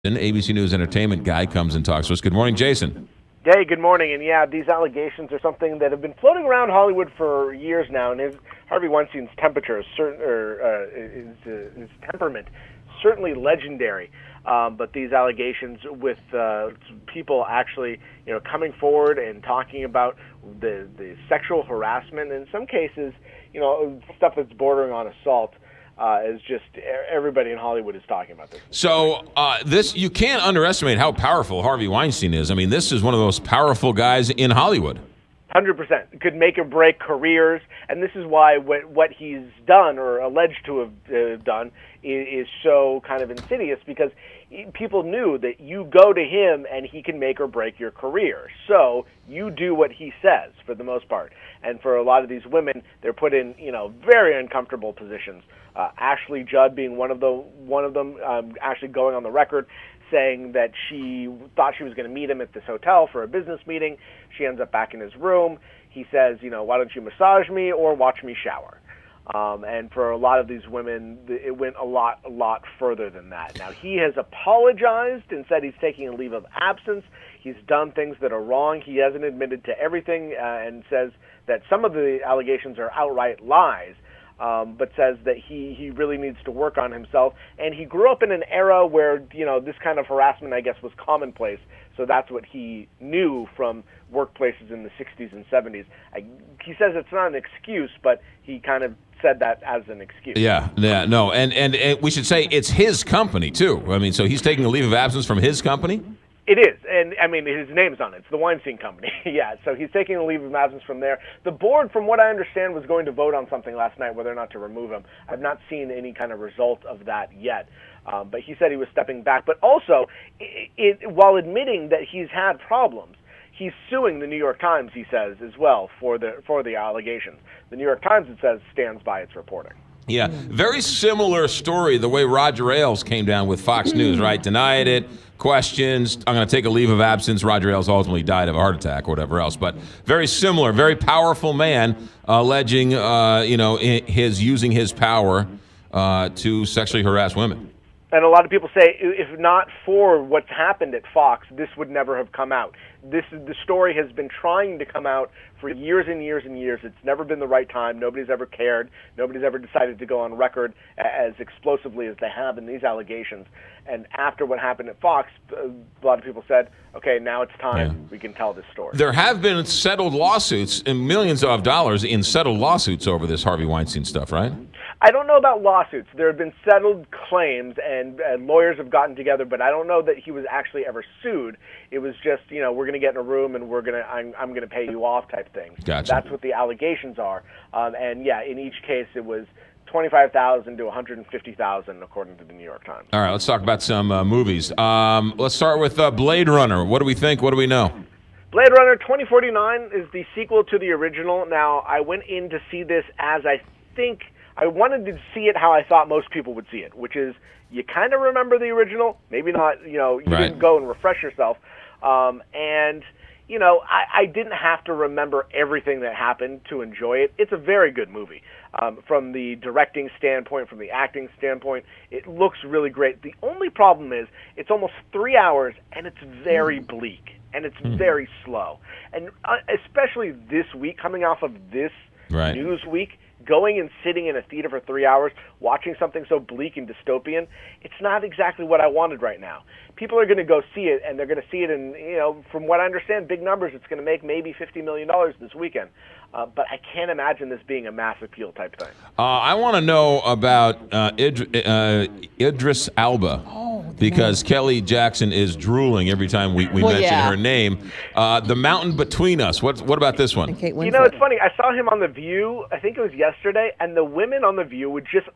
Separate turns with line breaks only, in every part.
ABC News entertainment guy comes and talks to us. Good morning, Jason.
Hey, good morning. And yeah, these allegations are something that have been floating around Hollywood for years now. And Harvey Weinstein's temperature is his temperament certainly legendary. But these allegations with people actually, coming forward and talking about the sexual harassment, in some cases, stuff that's bordering on assault. Is just everybody in Hollywood is talking about this.
So you can't underestimate how powerful Harvey Weinstein is. I mean, this is one of the most powerful guys in Hollywood.
100%. Could make or break careers, and this is why what he's done or alleged to have done is so kind of insidious, because people knew that you go to him and he can make or break your career. So you do what he says for the most part. And for a lot of these women, they're put in very uncomfortable positions. Ashley Judd being one of them, actually going on the record saying that she thought she was going to meet him at this hotel for a business meeting. She ends up back in his room. He says, why don't you massage me or watch me shower? And for a lot of these women, it went a lot further than that. Now, he has apologized and said he's taking a leave of absence. He's done things that are wrong. He hasn't admitted to everything and says that some of the allegations are outright lies. But says that he really needs to work on himself. And he grew up in an era where, this kind of harassment, I guess, was commonplace. So that's what he knew from workplaces in the 60s and 70s. He says it's not an excuse, but he kind of said that as an excuse.
Yeah, no. And we should say it's his company, too. I mean, so he's taking a leave of absence from his company?
It is, and I mean, his name's on it. It's the Weinstein Company. Yeah, so he's taking a leave of absence from there. The board, from what I understand, was going to vote on something last night, whether or not to remove him. I've not seen any kind of result of that yet, but he said he was stepping back. But also, while admitting that he's had problems, he's suing the New York Times, he says, as well, for the allegations. The New York Times, it says, stands by its reporting.
Yeah, very similar story, the way Roger Ailes came down with Fox News, right? Denied it, questions, I'm going to take a leave of absence. Roger Ailes ultimately died of a heart attack or whatever else. But very similar, very powerful man alleging, his using his power to sexually harass women.
And a lot of people say, if not for what's happened at Fox, this would never have come out. The story has been trying to come out for years and years and years. It's never been the right time. Nobody's ever cared. Nobody's ever decided to go on record as explosively as they have in these allegations. And after what happened at Fox, a lot of people said, okay, now it's time. We can tell this story.
There have been settled lawsuits and millions of dollars in settled lawsuits over this Harvey Weinstein stuff, right?
I don't know about lawsuits. There have been settled claims, and lawyers have gotten together, but I don't know that he was actually ever sued. It was just, we're going to get in a room and I'm going to pay you off type thing.
Gotcha.
That's what the allegations are. And yeah, in each case, it was $25,000 to $150,000, according to the New York Times.
All right, let's talk about some movies. Let's start with Blade Runner. What do we think? What do we know?
Blade Runner 2049 is the sequel to the original. Now, I went in to see this as I wanted to see it how I thought most people would see it, which is you kind of remember the original, maybe not, you didn't go and refresh yourself. I didn't have to remember everything that happened to enjoy it. It's a very good movie. From the directing standpoint, from the acting standpoint, it looks really great. The only problem is it's almost 3 hours, and it's very bleak, and it's very slow. And especially this week, coming off of this news week, going and sitting in a theater for 3 hours, watching something so bleak and dystopian, it's not exactly what I wanted right now. People are going to go see it, and they're going to see it in, from what I understand, big numbers. It's going to make maybe $50 million this weekend. But I can't imagine this being a mass appeal type thing.
I want to know about Idris Elba, because Kelly Jackson is drooling every time we mention her name. The Mountain Between Us. What about this one?
It's funny. I saw him on The View, I think it was yesterday, and the women on The View would just,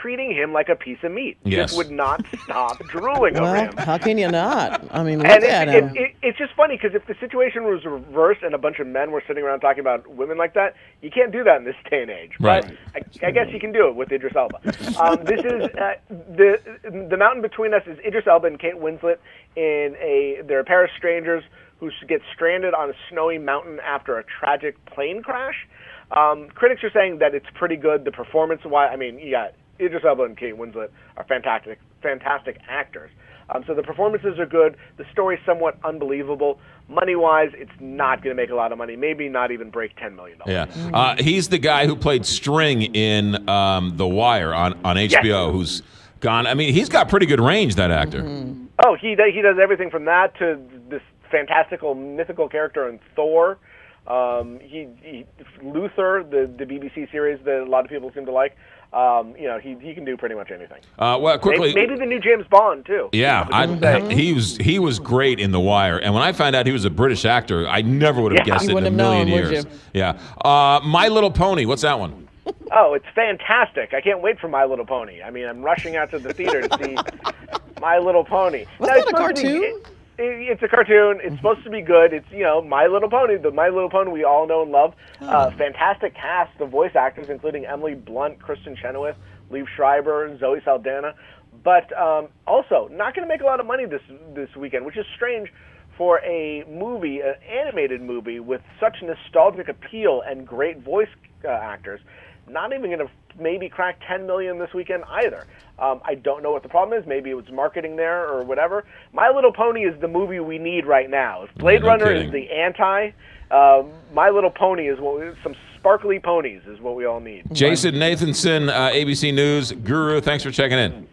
treating him like a piece of meat.
Yes.
Just would not stop drooling over him.
How can you not? Look at him.
It's just funny, because if the situation was reversed and a bunch of men were sitting around talking about women like that, you can't do that in this day and age.
Right.
But I guess you can do it with Idris Elba. This is the Mountain Between Us is Idris Elba and Kate Winslet they're a pair of strangers who get stranded on a snowy mountain after a tragic plane crash. Critics are saying that it's pretty good. The performance, you got Idris Elba and Kate Winslet are fantastic actors. So the performances are good. The story's somewhat unbelievable. Money-wise, it's not going to make a lot of money. Maybe not even break $10 million.
Yeah, he's the guy who played String in The Wire on HBO.
Yes.
Who's gone. I mean, he's got pretty good range. That actor.
Oh, he does everything from that to this fantastical, mythical character in Thor. Luther, the BBC series that a lot of people seem to like. He can do pretty much anything.
Well, quickly,
maybe the new James Bond too.
Yeah, he was great in The Wire, and when I found out he was a British actor, I never would have guessed it in a million years. Yeah, My Little Pony. What's that one?
Oh, it's fantastic! I can't wait for My Little Pony. I mean, I'm rushing out to the theater to see My Little Pony.
Was that a cartoon?
It's a cartoon. It's supposed to be good. It's, My Little Pony, the My Little Pony we all know and love. Fantastic cast of voice actors, including Emily Blunt, Kristen Chenoweth, Liev Schreiber, Zoe Saldana. But also, not going to make a lot of money this weekend, which is strange for a movie, an animated movie with such nostalgic appeal and great voice actors. Not even going to maybe crack 10 million this weekend either. I don't know what the problem is. Maybe it was marketing there or whatever. My Little Pony is the movie we need right now. If Blade Runner is the anti, My Little Pony is some sparkly ponies is what we all need.
Jason Nathanson, ABC News Guru, thanks for checking in.